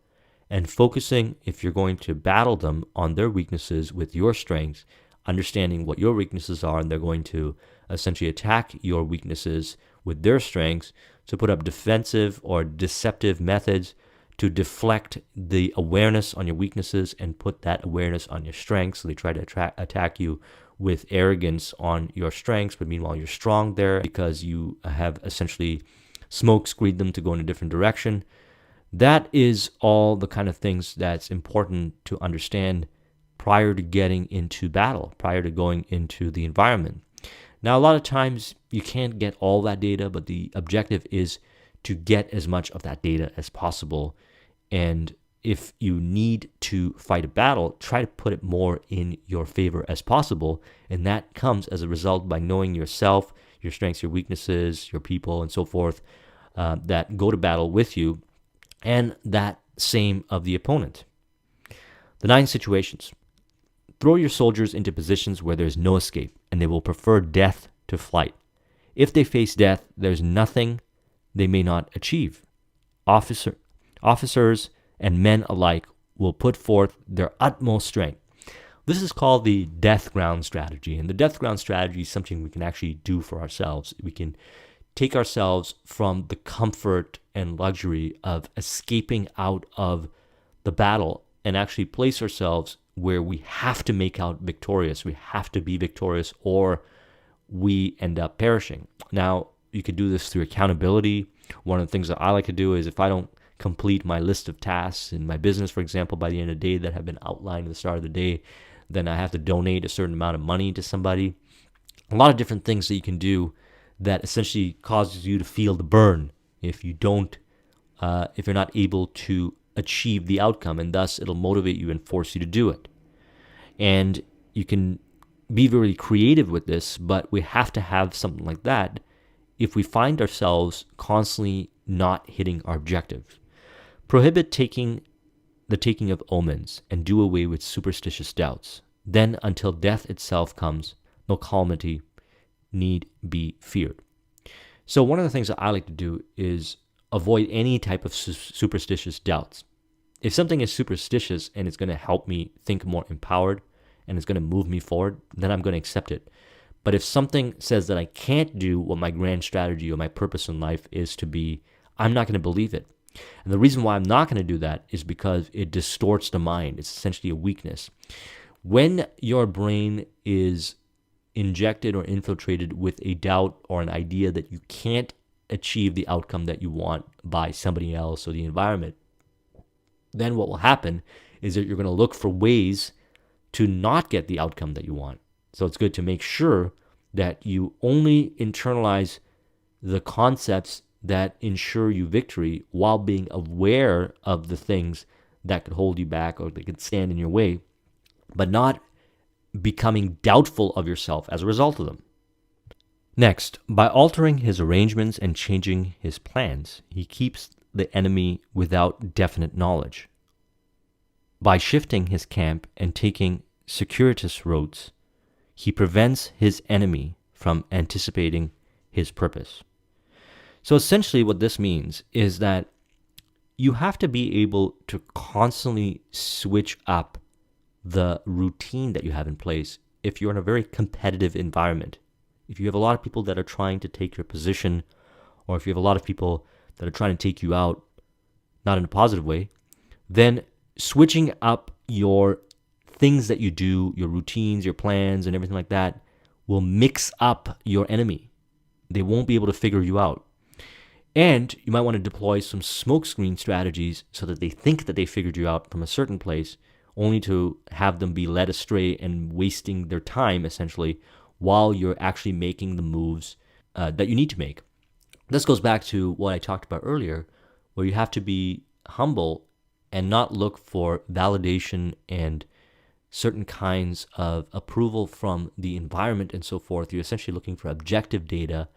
and focusing, if you're going to battle them, on their weaknesses with your strengths, understanding what your weaknesses are, and they're going to essentially attack your weaknesses with their strengths to put up defensive or deceptive methods to deflect the awareness on your weaknesses and put that awareness on your strengths. So they try to attack you with arrogance on your strengths, but meanwhile you're strong there because you have essentially smoke screened them to go in a different direction. That is all the kind of things that's important to understand prior to getting into battle, prior to going into the environment. Now, a lot of times you can't get all that data, but the objective is to get as much of that data as possible. And if you need to fight a battle, try to put it more in your favor as possible. And that comes as a result by knowing yourself, your strengths, your weaknesses, your people, and so forth, that go to battle with you, and that same of the opponent. The 9 situations. Throw your soldiers into positions where there's no escape, and they will prefer death to flight. If they face death, there's nothing they may not achieve. Officers and men alike will put forth their utmost strength. This is called the death ground strategy, and the death ground strategy is something we can actually do for ourselves. We can take ourselves from the comfort and luxury of escaping out of the battle and actually place ourselves where we have to make out victorious. We have to be victorious or we end up perishing. Now, you could do this through accountability. One of the things that I like to do is if I don't complete my list of tasks in my business, for example, by the end of the day that have been outlined at the start of the day, then I have to donate a certain amount of money to somebody. A lot of different things that you can do that essentially causes you to feel the burn if you don't, if you're not able to achieve the outcome, and thus it'll motivate you and force you to do it. And you can be very creative with this, but we have to have something like that if we find ourselves constantly not hitting our objectives. Prohibit the taking of omens and do away with superstitious doubts. Then, until death itself comes, no calamity need be feared. So one of the things that I like to do is avoid any type of superstitious doubts. If something is superstitious and it's going to help me think more empowered and it's going to move me forward, then I'm going to accept it. But if something says that I can't do what my grand strategy or my purpose in life is to be, I'm not going to believe it. And the reason why I'm not going to do that is because it distorts the mind. It's essentially a weakness. When your brain is injected or infiltrated with a doubt or an idea that you can't achieve the outcome that you want by somebody else or the environment, then what will happen is that you're going to look for ways to not get the outcome that you want. So it's good to make sure that you only internalize the concepts that ensure you victory while being aware of the things that could hold you back or that could stand in your way, but not becoming doubtful of yourself as a result of them. Next, by altering his arrangements and changing his plans, he keeps the enemy without definite knowledge. By shifting his camp and taking circuitous roads, he prevents his enemy from anticipating his purpose. So essentially what this means is that you have to be able to constantly switch up the routine that you have in place if you're in a very competitive environment. If you have a lot of people that are trying to take your position, or if you have a lot of people that are trying to take you out, not in a positive way, then switching up your things that you do, your routines, your plans, and everything like that will mix up your enemy. They won't be able to figure you out. And you might want to deploy some smokescreen strategies so that they think that they figured you out from a certain place, only to have them be led astray and wasting their time, essentially, while you're actually making the moves that you need to make. This goes back to what I talked about earlier, where you have to be humble and not look for validation and certain kinds of approval from the environment and so forth. You're essentially looking for objective data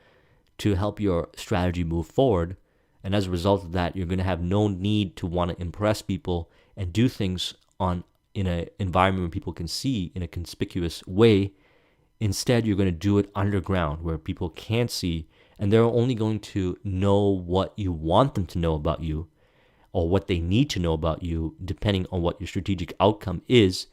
to help your strategy move forward. And as a result of that, you're going to have no need to want to impress people and do things in an environment where people can see in a conspicuous way. Instead, you're going to do it underground where people can't see, and they're only going to know what you want them to know about you or what they need to know about you, depending on what your strategic outcome is.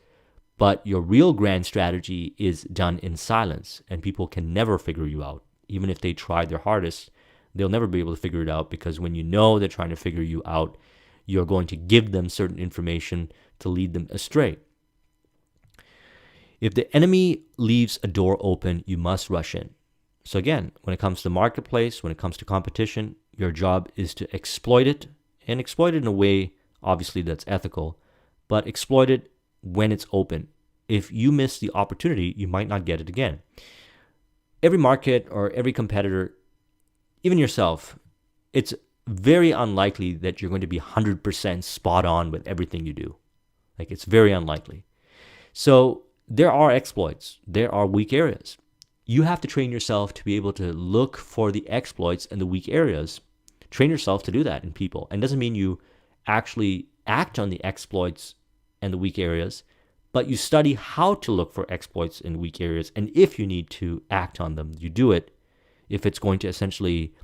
But your real grand strategy is done in silence, and people can never figure you out. Even if they try their hardest, they'll never be able to figure it out, because when you know they're trying to figure you out, you're going to give them certain information to lead them astray. If the enemy leaves a door open, you must rush in. So again, when it comes to the marketplace, when it comes to competition, your job is to exploit it, and exploit it in a way, obviously, that's ethical, but exploit it when it's open. If you miss the opportunity, you might not get it again. Every market or every competitor, even yourself, it's very unlikely that you're going to be 100% spot on with everything you do. Like, it's very unlikely. So there are exploits. There are weak areas. You have to train yourself to be able to look for the exploits and the weak areas. Train yourself to do that in people. And it doesn't mean you actually act on the exploits and the weak areas, but you study how to look for exploits in weak areas. And if you need to act on them, you do it. If it's going to essentially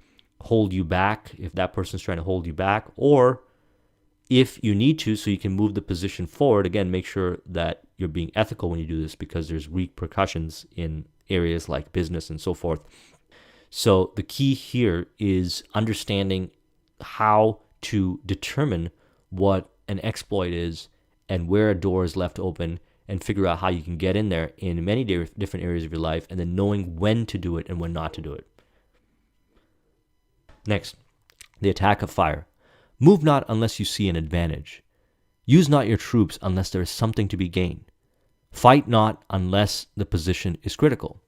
hold you back, if that person's trying to hold you back, or if you need to so you can move the position forward, again, make sure that you're being ethical when you do this, because there's repercussions in areas like business and so forth. So the key here is understanding how to determine what an exploit is and where a door is left open, and figure out how you can get in there in many different areas of your life, and then knowing when to do it and when not to do it. Next, the attack of fire. Move not unless you see an advantage. Use not your troops unless there is something to be gained. Fight not unless the position is critical.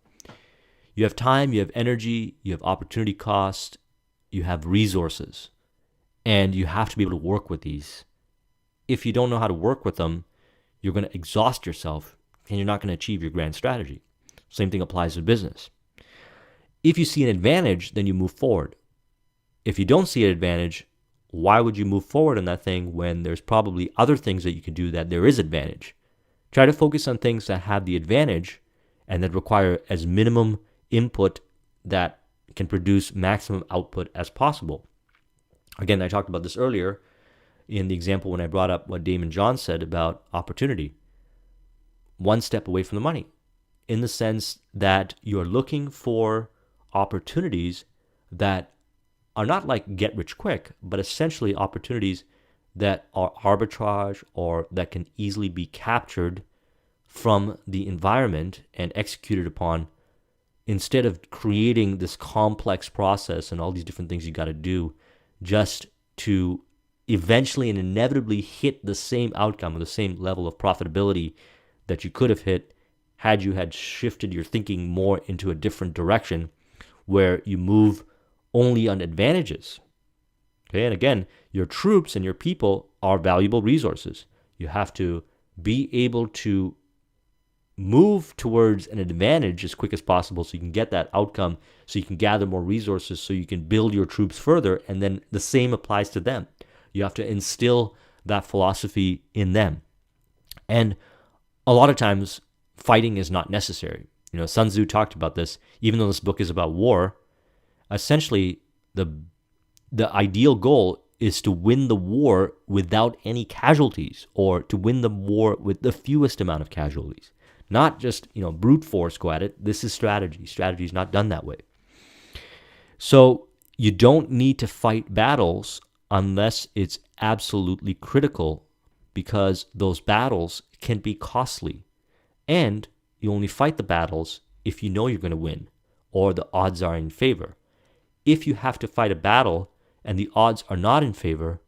You have time, you have energy, you have opportunity cost, you have resources, and you have to be able to work with these. If you don't know how to work with them, you're going to exhaust yourself, and you're not going to achieve your grand strategy. Same thing applies to business. If you see an advantage, then you move forward. If you don't see an advantage, why would you move forward on that thing when there's probably other things that you can do that there is advantage? Try to focus on things that have the advantage and that require as minimum input that can produce maximum output as possible. Again, I talked about this earlier in the example when I brought up what Damon John said about opportunity. one step away from the money, in the sense that you're looking for opportunities that are not like get rich quick, but essentially opportunities that are arbitrage or that can easily be captured from the environment and executed upon, instead of creating this complex process and all these different things you got to do just to eventually and inevitably hit the same outcome or the same level of profitability that you could have hit had you had shifted your thinking more into a different direction where you move only on advantages. Okay, and again, your troops and your people are valuable resources. You have to be able to move towards an advantage as quick as possible so you can get that outcome, so you can gather more resources, so you can build your troops further, and then the same applies to them. You have to instill that philosophy in them. And a lot of times, fighting is not necessary. Sun Tzu talked about this. Even though this book is about war, essentially the ideal goal is to win the war without any casualties, or to win the war with the fewest amount of casualties. Not just, brute force go at it. This is strategy. Strategy is not done that way. So you don't need to fight battles unless it's absolutely critical, because those battles can be costly. And you only fight the battles if you know you're going to win, or the odds are in favor. If you have to fight a battle and the odds are not in favor,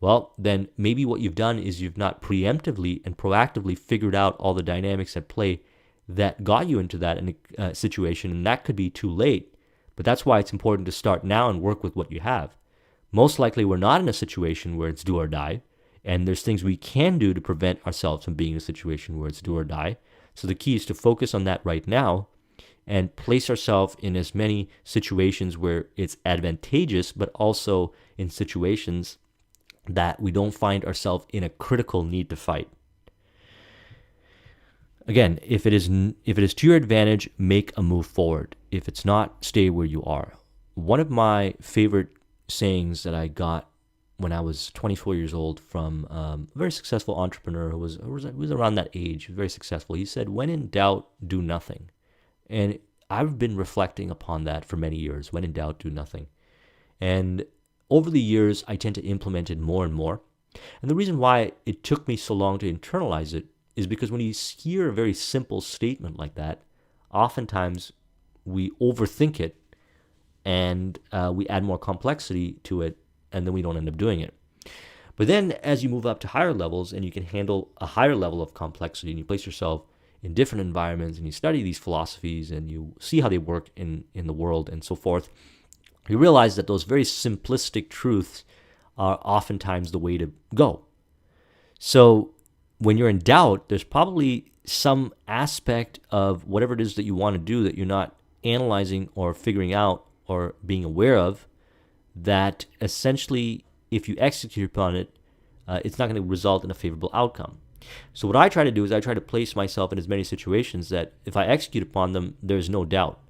well, then maybe what you've done is you've not preemptively and proactively figured out all the dynamics at play that got you into that situation, and that could be too late. But that's why it's important to start now and work with what you have. Most likely we're not in a situation where it's do or die, and there's things we can do to prevent ourselves from being in a situation where it's do or die. So the key is to focus on that right now and place ourselves in as many situations where it's advantageous, but also in situations that we don't find ourselves in a critical need to fight. Again, if it is to your advantage, make a move forward. If it's not, stay where you are. One of my favorite sayings that I got when I was 24 years old from a very successful entrepreneur who was around that age, very successful. He said, "When in doubt, do nothing." And I've been reflecting upon that for many years. When in doubt, do nothing. And over the years, I tend to implement it more and more. And the reason why it took me so long to internalize it is because when you hear a very simple statement like that, oftentimes we overthink it and we add more complexity to it, and then we don't end up doing it. But then as you move up to higher levels and you can handle a higher level of complexity and you place yourself in different environments and you study these philosophies and you see how they work in the world and so forth, you realize that those very simplistic truths are oftentimes the way to go. So when you're in doubt, there's probably some aspect of whatever it is that you want to do that you're not analyzing or figuring out or being aware of, that essentially, if you execute upon it, it's not going to result in a favorable outcome. So what I try to do is I try to place myself in as many situations that if I execute upon them, there's no doubt.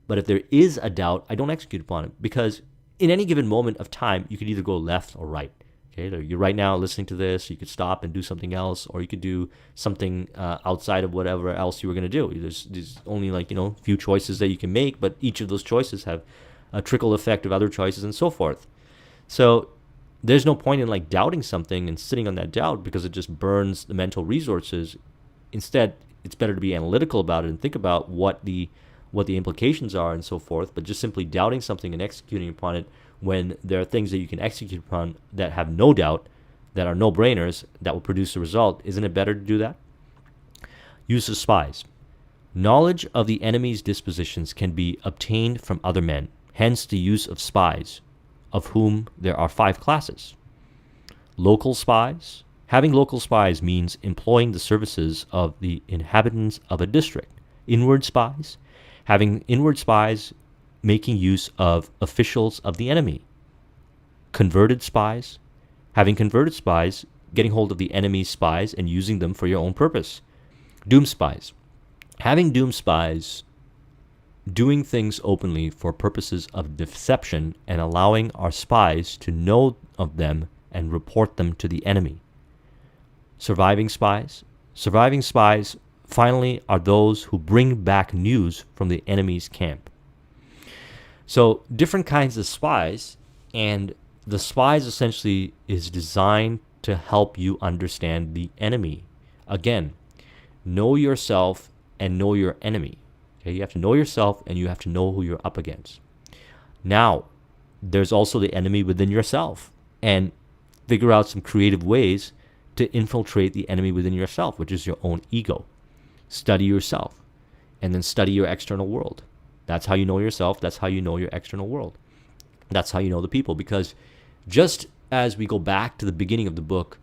But if there is a doubt, I don't execute upon it, because in any given moment of time, you could either go left or right. Okay, so you're right now listening to this, you could stop and do something else, or you could do something outside of whatever else you were going to do. There's only a few choices that you can make, but each of those choices have a trickle effect of other choices and so forth. So there's no point in doubting something and sitting on that doubt, because it just burns the mental resources. Instead, it's better to be analytical about it and think about what the implications are and so forth. But just simply doubting something and executing upon it, when there are things that you can execute upon that have no doubt, that are no-brainers, that will produce a result, isn't it better to do that? Use of spies. Knowledge of the enemy's dispositions can be obtained from other men, hence the use of spies, of whom there are 5 classes. Local spies. Having local spies means employing the services of the inhabitants of a district. Inward spies. Having inward spies, making use of officials of the enemy. Converted spies. Having converted spies, getting hold of the enemy's spies and using them for your own purpose. Doom spies. Having doom spies, doing things openly for purposes of deception and allowing our spies to know of them and report them to the enemy. Surviving spies. Surviving spies, finally, are those who bring back news from the enemy's camp. So different kinds of spies, and the spies essentially is designed to help you understand the enemy. Again, know yourself and know your enemy. Okay, you have to know yourself and you have to know who you're up against. Now, there's also the enemy within yourself, and figure out some creative ways to infiltrate the enemy within yourself, which is your own ego. Study yourself, and then study your external world. That's how you know yourself. That's how you know your external world. That's how you know the people. Because just as we go back to the beginning of the book,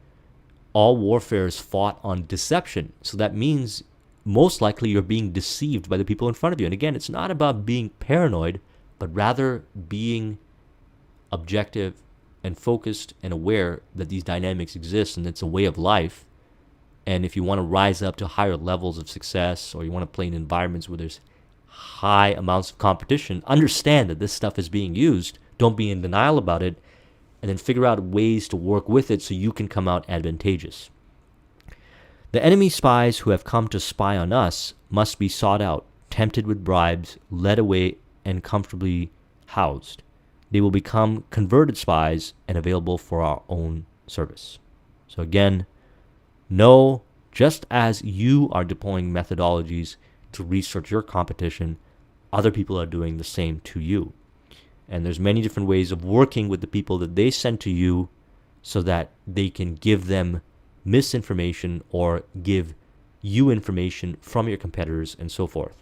all warfare is fought on deception. So that means most likely you're being deceived by the people in front of you. And again, it's not about being paranoid, but rather being objective and focused and aware that these dynamics exist and it's a way of life. And if you want to rise up to higher levels of success, or you want to play in environments where there's high amounts of competition, understand that this stuff is being used. Don't be in denial about it, and then figure out ways to work with it so you can come out advantageous. The enemy spies who have come to spy on us must be sought out, tempted with bribes, led away, and comfortably housed. They will become converted spies and available for our own service. So again, know, just as you are deploying methodologies to research your competition, other people are doing the same to you. And there's many different ways of working with the people that they send to you so that they can give them misinformation or give you information from your competitors and so forth.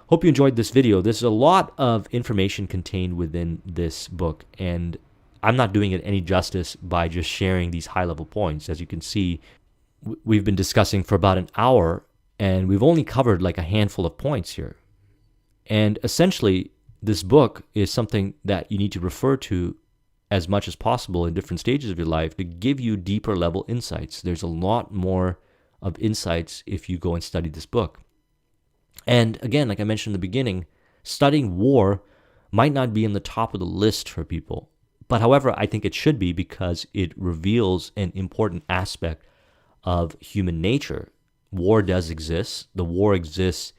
Hope you enjoyed this video. There's a lot of information contained within this book, and I'm not doing it any justice by just sharing these high-level points. As you can see, we've been discussing for about an hour, and we've only covered like a handful of points here. And essentially, this book is something that you need to refer to as much as possible in different stages of your life to give you deeper level insights. There's a lot more of insights if you go and study this book. And again, like I mentioned in the beginning, studying war might not be in the top of the list for people. But however, I think it should be, because it reveals an important aspect of human nature. War does exist. The war exists,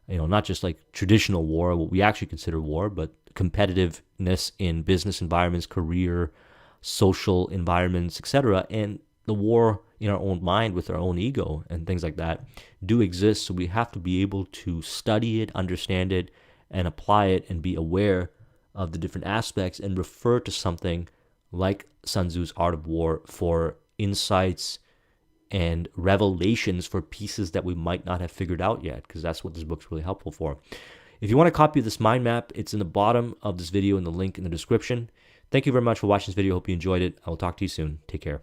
not just like traditional war, what we actually consider war, but competitiveness in business environments, career, social environments, etc. And the war in our own mind with our own ego and things like that do exist. So we have to be able to study it, understand it, and apply it, and be aware of the different aspects, and refer to something like Sun Tzu's Art of War for insights and revelations for pieces that we might not have figured out yet, because that's what this book's really helpful for. If you want a copy of this mind map, it's in the bottom of this video and the link in the description. Thank you very much for watching this video. Hope you enjoyed it. I will talk to you soon. Take care.